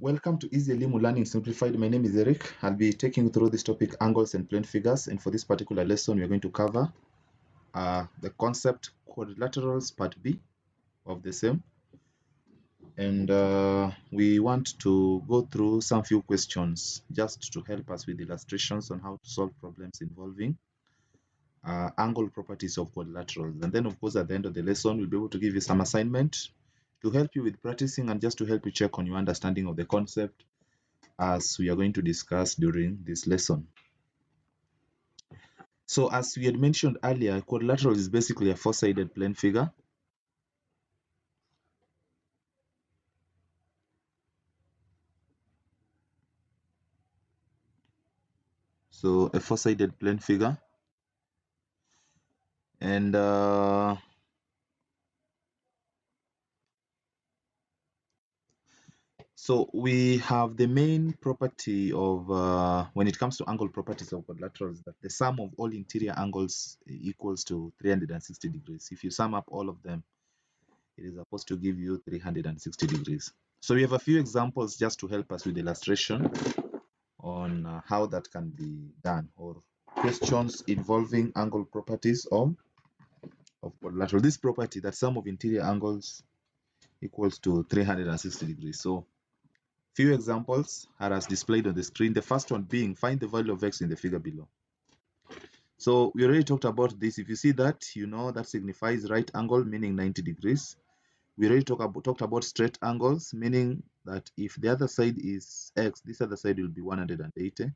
Welcome to Easy Elimu Learning Simplified. My name is Eric. I'll be taking you through this topic, angles and plane figures. And for this particular lesson, we're going to cover the concept quadrilaterals part B of the same. And we want to go through some few questions just to help us with illustrations on how to solve problems involving angle properties of quadrilaterals. And then, of course, at the end of the lesson, we'll be able to give you some assignment to help you with practicing and just to help you check on your understanding of the concept as we are going to discuss during this lesson. So as we had mentioned earlier, quadrilateral is basically a four-sided plane figure. So a four-sided plane figure. And so we have the main property of, when it comes to angle properties of quadrilaterals, that the sum of all interior angles equals to 360 degrees. If you sum up all of them, it is supposed to give you 360 degrees. So we have a few examples just to help us with the illustration on how that can be done, or questions involving angle properties of quadrilateral. This property, that sum of interior angles equals to 360 degrees. So few examples are as displayed on the screen. The first one being, find the value of x in the figure below. So we already talked about this. If you see that, you know that signifies right angle, meaning 90 degrees. We already talked about straight angles, meaning that if the other side is x, this other side will be 180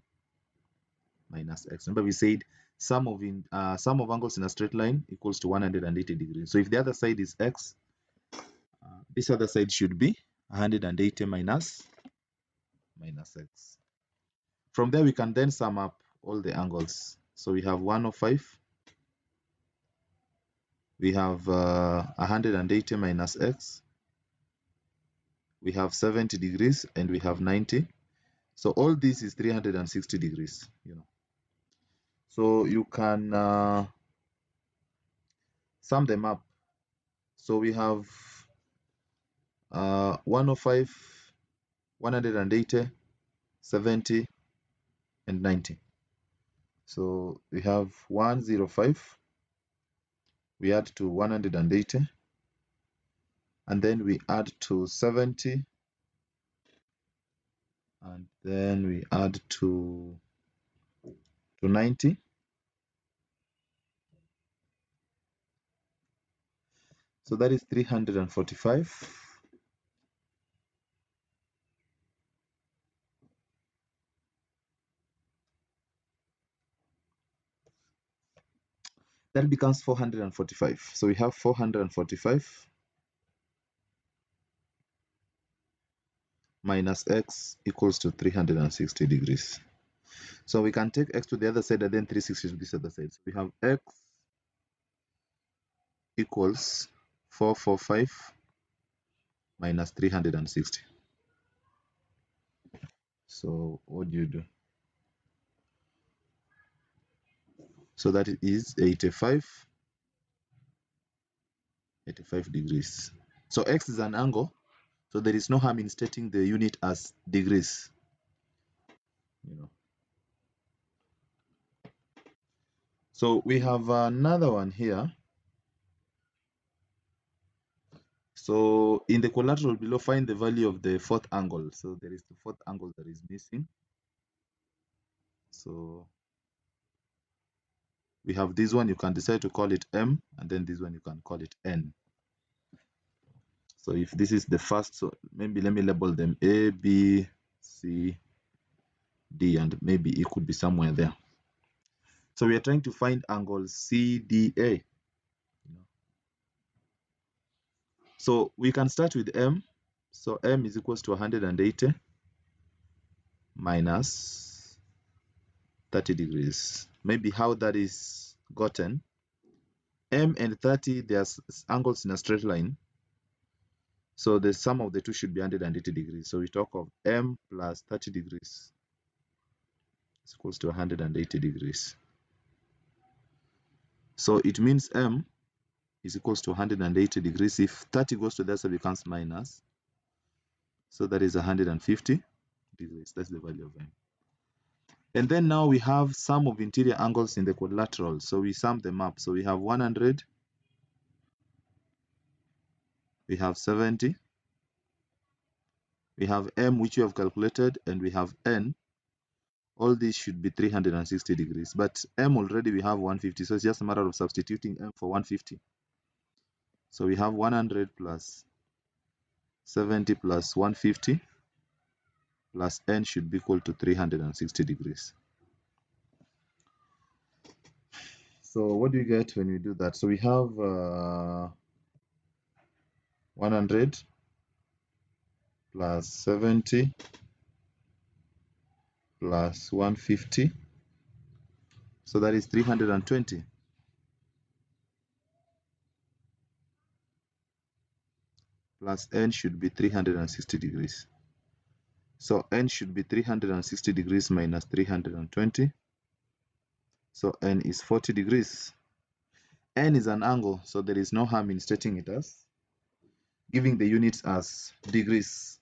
minus x. Remember we said sum of angles in a straight line equals to 180 degrees. So if the other side is x, this other side should be 180 minus x. From there, we can then sum up all the angles. So we have 105, we have 180 minus x, we have 70 degrees, and we have 90. So all this is 360 degrees, So you can sum them up. So we have 105, 180, 70, and 90. So we have 105, we add to 180, and then we add to 70, and then we add to 90. So that is 345. That becomes 445. So we have 445 minus x equals to 360 degrees. So we can take x to the other side and then 360 to this other side. So we have x equals 445 minus 360. So what do you do? So that is 85 degrees. So x is an angle, so there is no harm in stating the unit as degrees. So we have another one here. So in the collateral below, find the value of the fourth angle. So there is the fourth angle that is missing. So we have this one, you can decide to call it M, and then this one you can call it N. So if this is the first, so maybe let me label them A, B, C, D, and maybe E could be somewhere there. So we are trying to find angle CDA. So we can start with M. So M is equals to 180 minus 30 degrees. Maybe how that is gotten. M and 30, they are angles in a straight line. So the sum of the two should be 180 degrees. So we talk of M plus 30 degrees is equals to 180 degrees. So it means M is equals to 180 degrees. If 30 goes to that side, it becomes minus. So that is 150 degrees. That's the value of m. And then now we have sum of interior angles in the quadrilateral. So we sum them up. So we have 100, we have 70, we have m, which we have calculated, and we have n. All these should be 360 degrees. But m already we have 150. So it's just a matter of substituting m for 150. So we have 100 plus 70 plus 150 plus n should be equal to 360 degrees. So what do you get when we do that? So we have 100 plus 70 plus 150. So that is 320. Plus n should be 360 degrees. So n should be 360 degrees minus 320. So n is 40 degrees. N is an angle, so there is no harm in stating it as giving the units as degrees.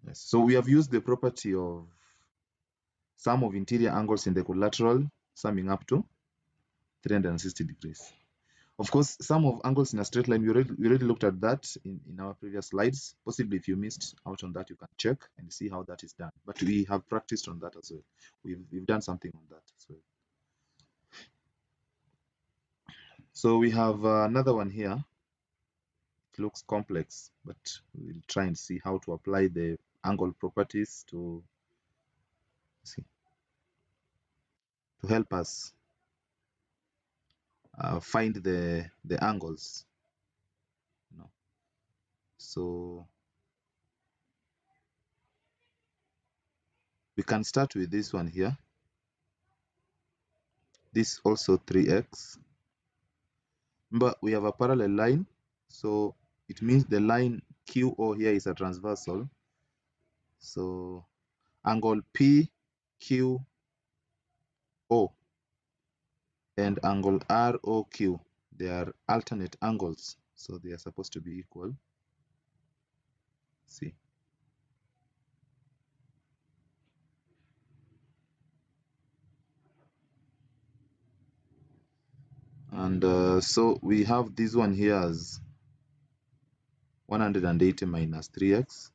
Yes. So we have used the property of sum of interior angles in the quadrilateral summing up to 360 degrees. Of course, sum of angles in a straight line, we already looked at that in our previous slides. Possibly if you missed out on that, you can check and see how that is done. But we have practiced on that as well. We've done something on that as well. So we have another one here. It looks complex, but we'll try and see how to apply the angle properties to help us find the angles. So we can start with this one here. This also 3x. But we have a parallel line, so it means the line QO here is a transversal. So angle PQO and angle ROQ, they are alternate angles, so they are supposed to be equal. See. And so we have this one here as 180 minus 3x.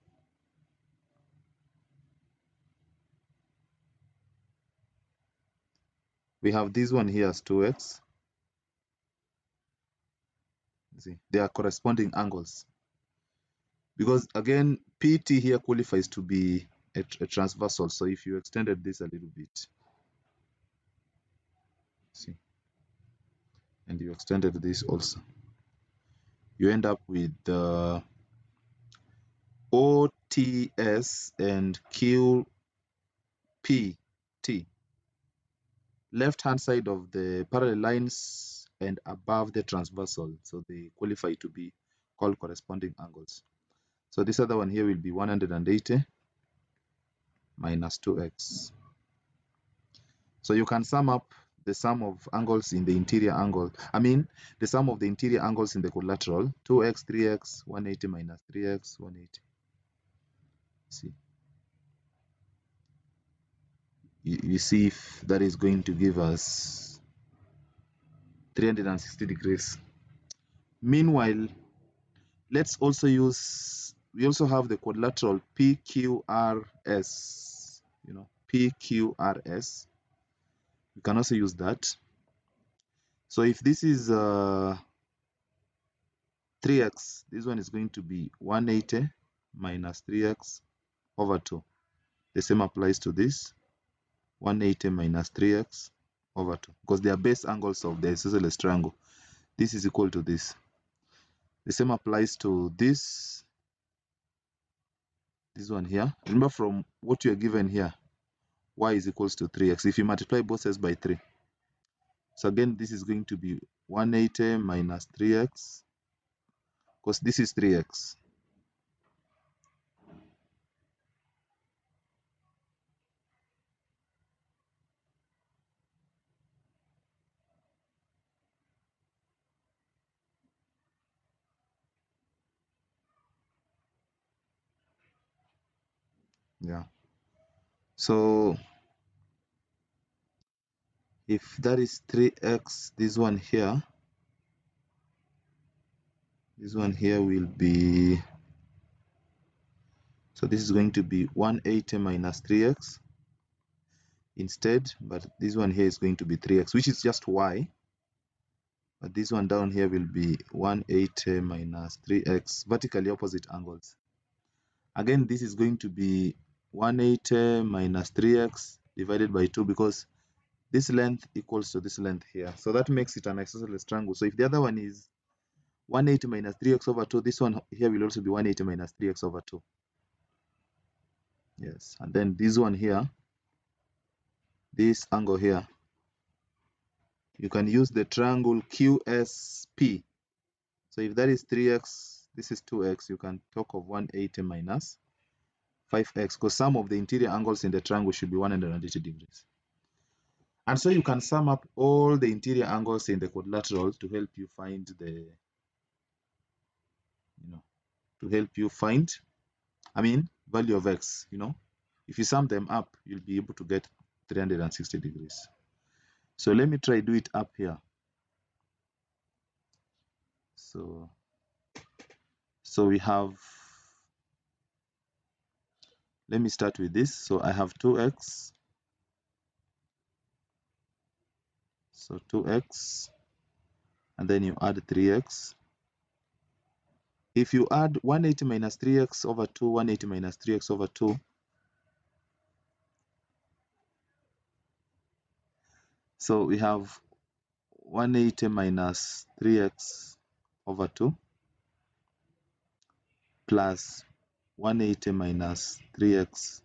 We have this one here as 2x. See, they are corresponding angles. Because again, PT here qualifies to be a transversal. So if you extended this a little bit, see, and you extended this also, you end up with OTS and QPT. Left hand side of the parallel lines and above the transversal. So they qualify to be called corresponding angles. So this other one here will be 180 minus 2x. So you can sum up the sum of angles in the interior angle. The sum of the interior angles in the quadrilateral. 2x, 3x, 180 minus 3x, 180. See. You see if that is going to give us 360 degrees. Meanwhile, let's also use, we also have the quadrilateral PQRS. PQRS. We can also use that. So if this is 3x, this one is going to be 180 minus 3x over 2. The same applies to this, 180 minus 3x over 2, because they are base angles of the isosceles triangle. This is equal to this. The same applies to this one here. Remember from what you are given here, y is equals to 3x. If you multiply both sides by 3, so again this is going to be 180 minus 3x, because this is 3x. Yeah. So if that is 3x, this one here will be, so this is going to be 180 minus 3x instead, but this one here is going to be 3x, which is just y. But this one down here will be 180 minus 3x, vertically opposite angles. Again, this is going to be 180 minus 3x divided by 2, because this length equals to this length here. So that makes it an isosceles triangle. So if the other one is 180 minus 3x over 2, this one here will also be 180 minus 3x over 2. Yes, and then this one here, this angle here, you can use the triangle QSP. So if that is 3x, this is 2x, you can talk of 180 minus 5x, because sum of the interior angles in the triangle should be 180 degrees. And so you can sum up all the interior angles in the quadrilateral to help you find the, value of x. If you sum them up, you'll be able to get 360 degrees. So let me try do it up here. So we have, let me start with this. So I have 2x. So 2x, and then you add 3x. If you add 180 minus 3x over 2, 180 minus 3x over 2, so we have 180 minus 3x over 2 plus 180 minus 3x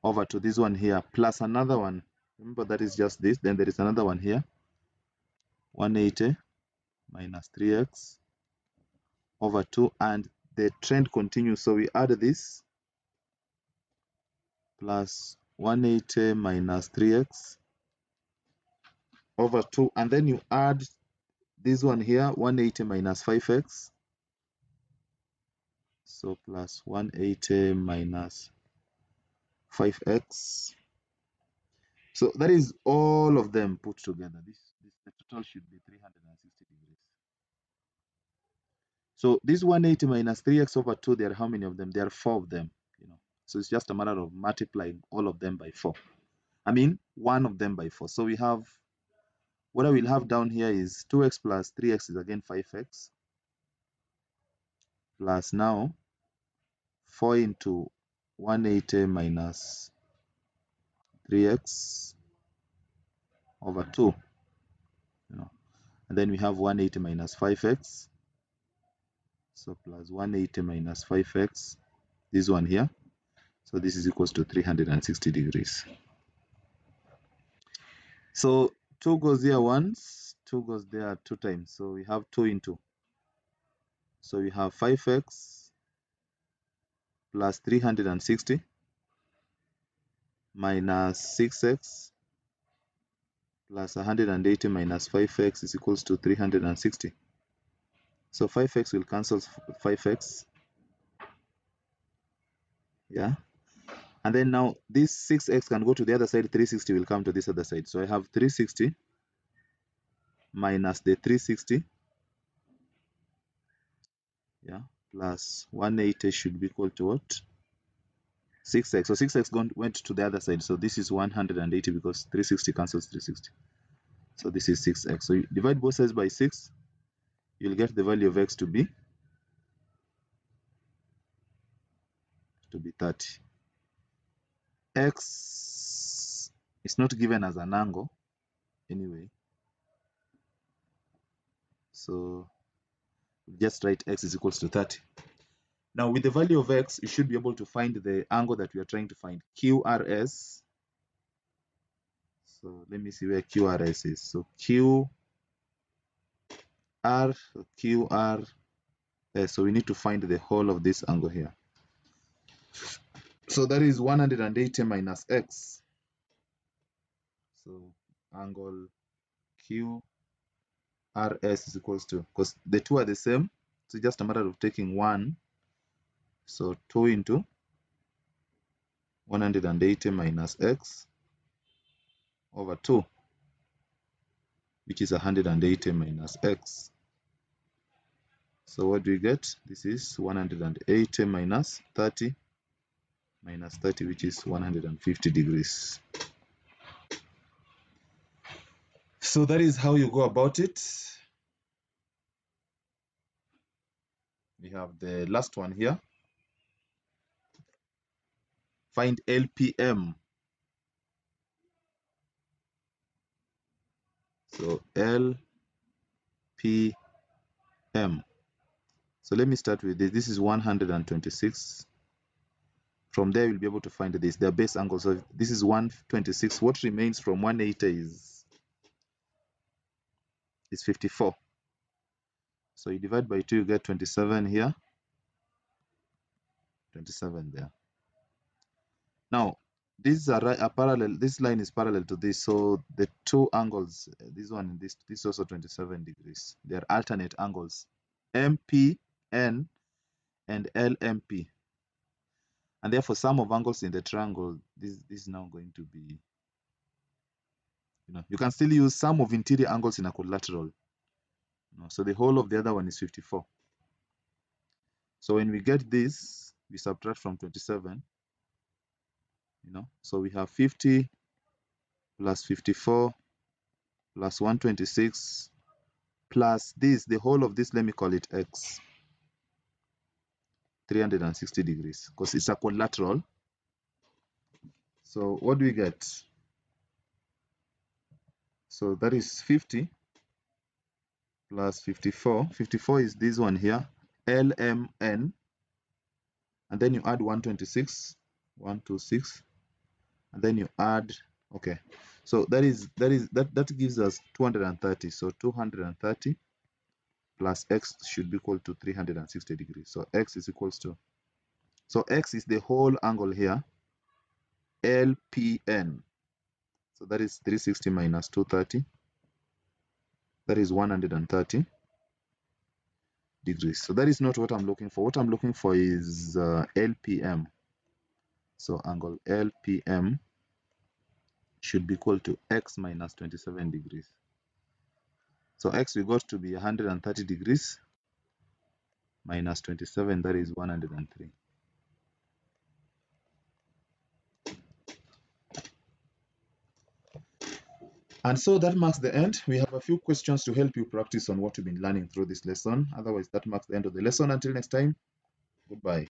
over 2, this one here, plus another one. Remember, that is just this. Then there is another one here, 180 minus 3x over 2, and the trend continues. So we add this plus 180 minus 3x over 2, and then you add this one here, 180 minus 5x. So plus 180 minus 5x. So that is all of them put together. The total should be 360 degrees. So this 180 minus 3x over 2, there are how many of them? There are 4 of them. So it's just a matter of multiplying all of them by 4. One of them by 4. So we have, what I will have down here is 2x plus 3x is again 5x, plus now 4 into 180 minus 3x over 2. And then we have 180 minus 5x. So plus 180 minus 5x, this one here. So this is equals to 360 degrees. So 2 goes here once, 2 goes there 2 times. So we have 2 into. So we have 5x plus 360 minus 6x plus 180 minus 5x is equals to 360. So 5x will cancel 5x. Yeah. And then now this 6x can go to the other side, 360 will come to this other side. So I have 360 minus the 360, yeah, plus 180 should be equal to what? 6x. So 6x went to the other side. So this is 180 because 360 cancels 360. So this is 6x. So you divide both sides by 6, you'll get the value of x to be 30. X is not given as an angle anyway. So just write x is equals to 30. Now with the value of x, you should be able to find the angle that we are trying to find, QRS. So let me see where QRS is. So QRS. So we need to find the whole of this angle here. So that is 180 minus x. So angle QRS is equals to, because the two are the same, so just a matter of taking one. So 2 into 180 minus x over 2, which is 180 minus x. So what do we get? This is 180 minus 30, which is 150 degrees. So that is how you go about it. We have the last one here. Find LPM. So LPM. So let me start with this. This is 126. From there, you'll be able to find this, their base angle. So this is 126. What remains from 180 is 54. So you divide by 2, you get 27 here, 27 there. Now, these are a parallel. This line is parallel to this. So the two angles, this one and this is also 27 degrees. They are alternate angles, MPN and LMP. And therefore, sum of angles in the triangle, this is now going to be, you can still use sum of interior angles in a quadrilateral. So the whole of the other one is 54. So when we get this, we subtract from 27. So we have 50 plus 54 plus 126 plus this, the whole of this, let me call it x, 360 degrees, because it's a quadrilateral. So what do we get? So that is 50 plus 54. 54 is this one here, LMN, and then you add 126, and then you add, okay. So that gives us 230. So 230 plus x should be equal to 360 degrees. So x is equals to, so x is the whole angle here, LPN. So that is 360 minus 230. That is 130 degrees. So that is not what I'm looking for. What I'm looking for is LPM. So angle LPM should be equal to x minus 27 degrees. So x we got to be 130 degrees minus 27, that is 103. And so that marks the end. We have a few questions to help you practice on what you've been learning through this lesson. Otherwise, that marks the end of the lesson. Until next time, goodbye.